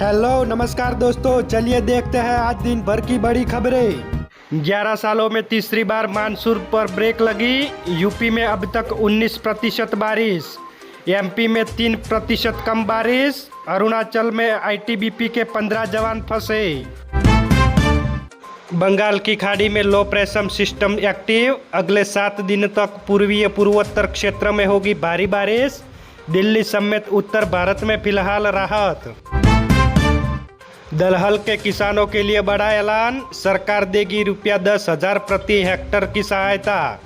Hello नमस्कार दोस्तों, चलिए देखते हैं आज दिन भर की बड़ी खबरें। 11 सालों में तीसरी बार मानसून पर ब्रेक लगी। यूपी में अब तक 19% बारिश, एमपी में 3% कम बारिश। अरुणाचल में आईटीबीपी के 15 जवान फंसे। बंगाल की खाड़ी में लो प्रेशर सिस्टम एक्टिव, अगले 7 दिन तक पूर्वीय पूर्वोत्तर क्षेत्र में होगी भारी बारिश। दिल्ली समेत उत्तर भारत में फिलहाल राहत। दलहल के किसानों के लिए बड़ा ऐलान, सरकार देगी ₹10,000 प्रति हेक्टर की सहायता।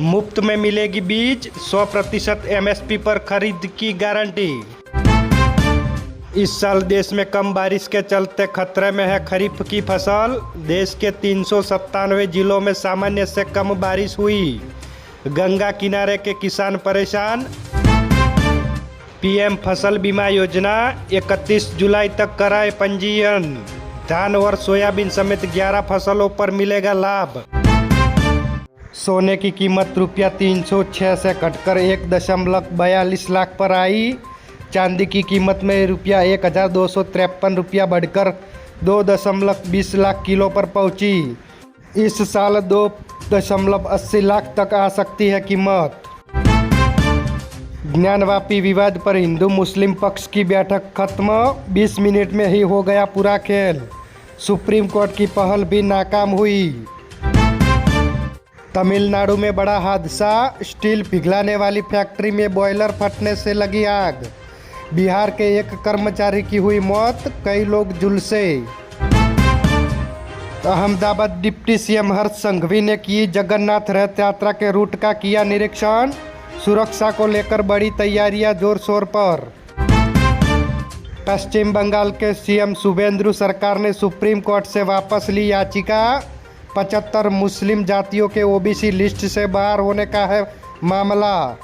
मुफ्त में मिलेगी बीज, 100% एमएसपी पर खरीद की गारंटी। इस साल देश में कम बारिश के चलते खतरे में है खरीफ की फसल। देश के 397 जिलों में सामान्य से कम बारिश हुई। गंगा किनारे के किसान परेशान। पीएम फसल बीमा योजना 31 जुलाई तक कराए पंजीयन। धान और सोयाबीन समेत 11 फसलों पर मिलेगा लाभ। सोने की कीमत ₹306 से घटकर 1.42 लाख पर आई। चांदी की कीमत में ₹1,253 बढ़कर 2.20 लाख किलो पर पहुंची। इस साल 2.80 लाख तक आ सकती है कीमत। ज्ञानवापी विवाद पर हिंदू मुस्लिम पक्ष की बैठक खत्म, 20 मिनट में ही हो गया पूरा खेल। सुप्रीम कोर्ट की पहल भी नाकाम हुई। तमिलनाडु में बड़ा हादसा, स्टील पिघलाने वाली फैक्ट्री में बॉयलर फटने से लगी आग। बिहार के एक कर्मचारी की हुई मौत, कई लोग झुलसे। अहमदाबाद डिप्टी सीएम हर्ष संघवी ने की जगन्नाथ रथ यात्रा के रूट का किया निरीक्षण। सुरक्षा को लेकर बड़ी तैयारियां जोर शोर पर। पश्चिम बंगाल के सीएम शुभेंदु सरकार ने सुप्रीम कोर्ट से वापस ली याचिका। 75 मुस्लिम जातियों के ओबीसी लिस्ट से बाहर होने का है मामला।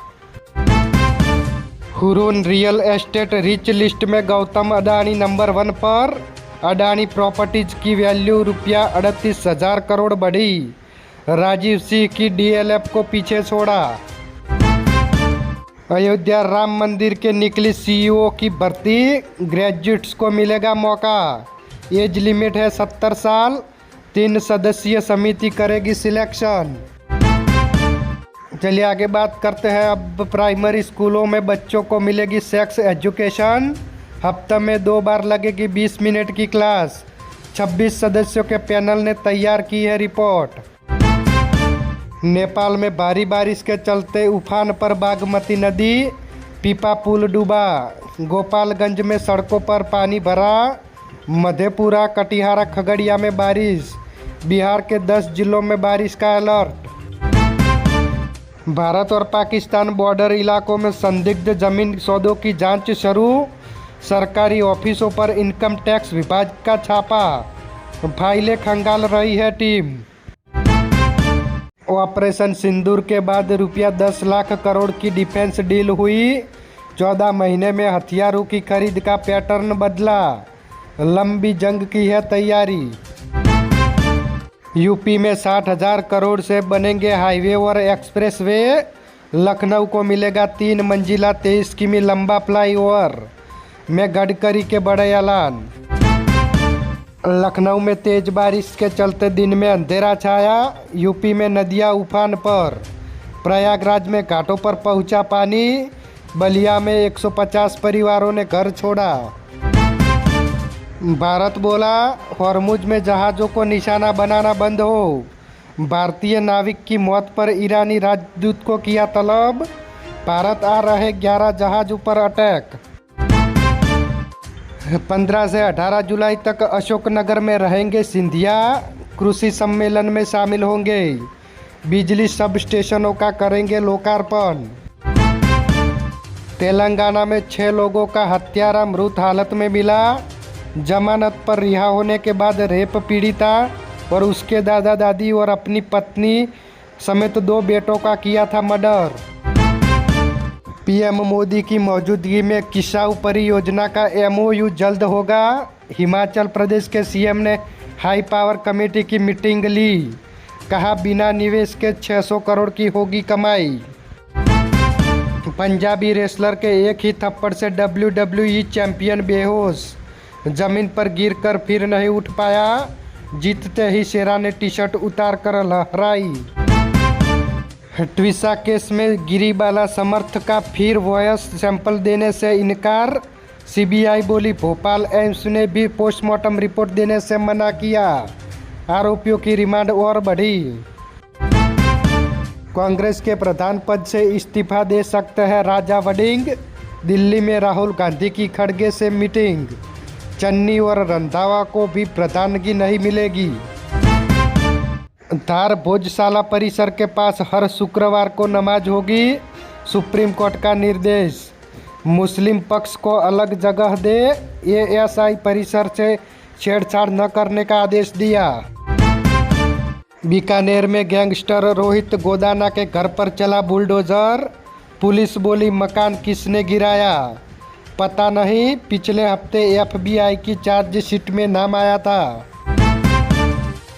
Hurun real estate rich list में गौतम अडानी नंबर 1 पर। अडानी प्रॉपर्टीज की वैल्यू ₹38,000 करोड़ बढ़ी। राजीव सिंह की डीएलएफ को पीछे छोड़ा। अयोध्या राम मंदिर के निकली सीईओ की भर्ती, ग्रेजुएट्स को मिलेगा मौका। एज लिमिट है 70 साल। 3 सदस्यीय समिति करेगी सिलेक्शन। चलिए आगे बात करते हैं। अब प्राइमरी स्कूलों में बच्चों को मिलेगी सेक्स एजुकेशन। हफ्ते में 2 बार लगेगी 20 मिनट की क्लास। 26 सदस्यों के पैनल ने तैयार की है रिपोर्ट। नेपाल में भारी बारिश के चलते उफान पर बागमती नदी, पीपा पुल डूबा। गोपालगंज में सड़कों पर पानी भरा। मधेपुरा, कटिहार, खगड़िया में बारिश। बिहार के 10 जिलों में बारिश का अलर्ट। भारत और पाकिस्तान बॉर्डर इलाकों में संदिग्ध जमीन सौदों की जांच शुरू। सरकारी ऑफिसों पर इनकम टैक्स विभाग का छापा। फाइलें खंगाल रही है टीम। ऑपरेशन सिंदूर के बाद ₹10 लाख करोड़ की डिफेंस डील हुई। 14 महीने में हथियारों की खरीद का पैटर्न बदला। लंबी जंग की है तैयारी। यूपी में 60,000 करोड़ से बनेंगे हाईवे और एक्सप्रेसवे। लखनऊ को मिलेगा 3 मंजिला 23 किमी लंबा फ्लाईओवर में गडकरी के बड़े ऐलान। लखनऊ में तेज बारिश के चलते दिन में अंधेरा छाया। यूपी में नदियां उफान पर। प्रयागराज में घाटों पर पहुंचा पानी। बलिया में 150 परिवारों ने घर छोड़ा। भारत बोला, हॉर्मुज में जहाज़ों को निशाना बनाना बंद हो। भारतीय नाविक की मौत पर ईरानी राजदूत को किया तलब। भारत आ रहे 11 जहाज़ों पर अटैक। 15 से 18 जुलाई तक अशोकनगर में रहेंगे सिंधिया। कृषि सम्मेलन में शामिल होंगे। बिजली सब स्टेशनों का करेंगे लोकार्पण। तेलंगाना में 6 लोगों का हत्यारा मृत हालत में मिला। जमानत पर रिहा होने के बाद रेप पीड़िता और उसके दादा दादी और अपनी पत्नी समेत 2 बेटों का किया था मर्डर। पीएम मोदी की मौजूदगी में किसाऊ परियोजना का एमओयू जल्द होगा। हिमाचल प्रदेश के सीएम ने हाई पावर कमेटी की मीटिंग ली। कहा बिना निवेश के 600 करोड़ की होगी कमाई। पंजाबी रेसलर के एक ही थप्पड़ से WWE चैंपियन बेहोश। जमीन पर गिरकर फिर नहीं उठ पाया। जीतते ही शेरा ने टी शर्ट उतार कर लहराई। ट्वीसा केस में गिरीबाला समर्थक का फिर वॉयस सैंपल देने से इनकार। सीबीआई बोली भोपाल एम्स ने भी पोस्टमार्टम रिपोर्ट देने से मना किया। आरोपियों की रिमांड और बढ़ी। कांग्रेस के प्रधान पद से इस्तीफा दे सकते हैं राजा वड़िंग। दिल्ली में राहुल गांधी की खड़गे से मीटिंग। चन्नी और रंधावा को भी प्रधानगी नहीं मिलेगी। धार भोजशाला परिसर के पास हर शुक्रवार को नमाज होगी। सुप्रीम कोर्ट का निर्देश। मुस्लिम पक्ष को अलग जगह दे। एएसआई परिसर से छेड़छाड़ न करने का आदेश दिया। बीकानेर में गैंगस्टर रोहित गोदाना के घर पर चला बुलडोजर। पुलिस बोली मकान किसने गिराया पता नहीं। पिछले हफ्ते एफबीआई की चार्जशीट में नाम आया था।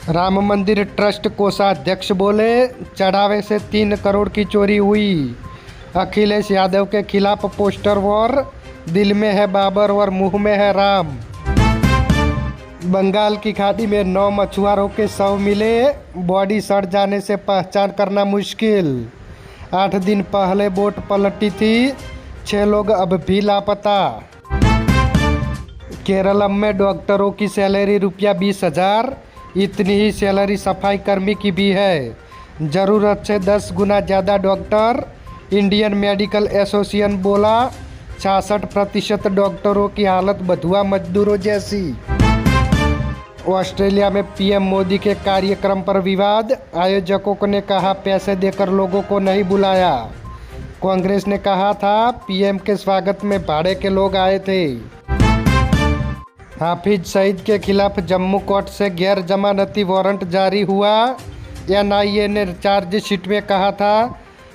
राम मंदिर ट्रस्ट कोषाध्यक्ष बोले चढ़ावे से 3 करोड़ की चोरी हुई। अखिलेश यादव के खिलाफ पोस्टर वॉर। दिल में है बाबर और मुंह में है राम। बंगाल की खाड़ी में 9 मछुआरों के शव मिले। बॉडी सड़ जाने से पहचान करना मुश्किल। 8 दिन पहले बोट पलटी थी। 6 लोग अब भी लापता। केरलम में डॉक्टरों की सैलरी ₹20,000। इतनी ही सैलरी सफाई कर्मी की भी है। ज़रूरत से 10 गुना ज़्यादा डॉक्टर। इंडियन मेडिकल एसोसिएशन बोला 66% डॉक्टरों की हालत बधुआ मजदूरों जैसी। ऑस्ट्रेलिया में पीएम मोदी के कार्यक्रम पर विवाद। आयोजकों ने कहा पैसे देकर लोगों को नहीं बुलाया। कांग्रेस ने कहा था पीएम के स्वागत में भाड़े के लोग आए थे। हाफिज सईद के खिलाफ जम्मू कोर्ट से गैर जमानती वारंट जारी हुआ। एनआईए ने चार्जशीट में कहा था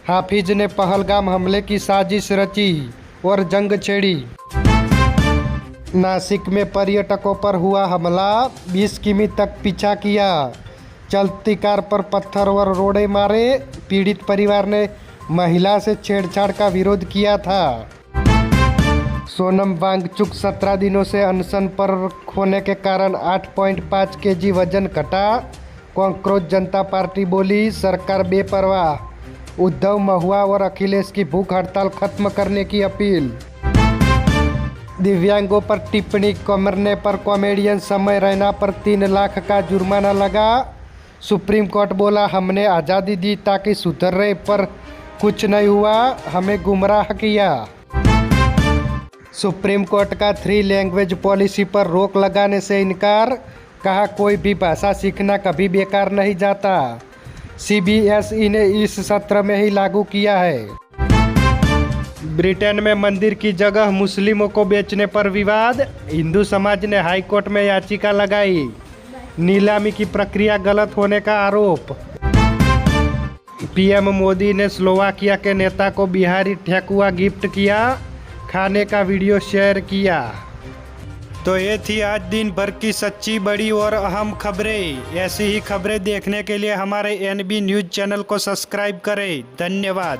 हाफिज ने पहलगाम हमले की साजिश रची और जंग छेड़ी। नासिक में पर्यटकों पर हुआ हमला। 20 किमी तक पीछा किया। चलती कार पर पत्थर और रोड़े मारे। पीड़ित परिवार ने महिला से छेड़छाड़ का विरोध किया था। सोनम वांगचुक 17 दिनों से अनशन पर होने के कारण 8.5 kg वजन घटा। कांग्रेस जनता पार्टी बोली सरकार बेपरवाह। उद्धव महुआ और अखिलेश की भूख हड़ताल खत्म करने की अपील। दिव्यांगों पर टिप्पणी करने पर कॉमेडियन समय रैना पर 3 लाख का जुर्माना लगा। सुप्रीम कोर्ट बोला हमने आज़ादी दी ताकि सुधर रहे पर कुछ नहीं हुआ। हमें गुमराह किया। सुप्रीम कोर्ट का 3 लैंग्वेज पॉलिसी पर रोक लगाने से इनकार। कहा कोई भी भाषा सीखना कभी बेकार नहीं जाता। सीबीएसई ने इस सत्र में ही लागू किया है। ब्रिटेन में मंदिर की जगह मुस्लिमों को बेचने पर विवाद। हिंदू समाज ने हाई कोर्ट में याचिका लगाई। नीलामी की प्रक्रिया गलत होने का आरोप। पीएम मोदी ने स्लोवाकिया के नेता को बिहारी ठेकुआ गिफ्ट किया। खाने का वीडियो शेयर किया। तो ये थी आज दिन भर की सच्ची बड़ी और अहम खबरें। ऐसी ही खबरें देखने के लिए हमारे एनबी न्यूज़ चैनल को सब्सक्राइब करें। धन्यवाद।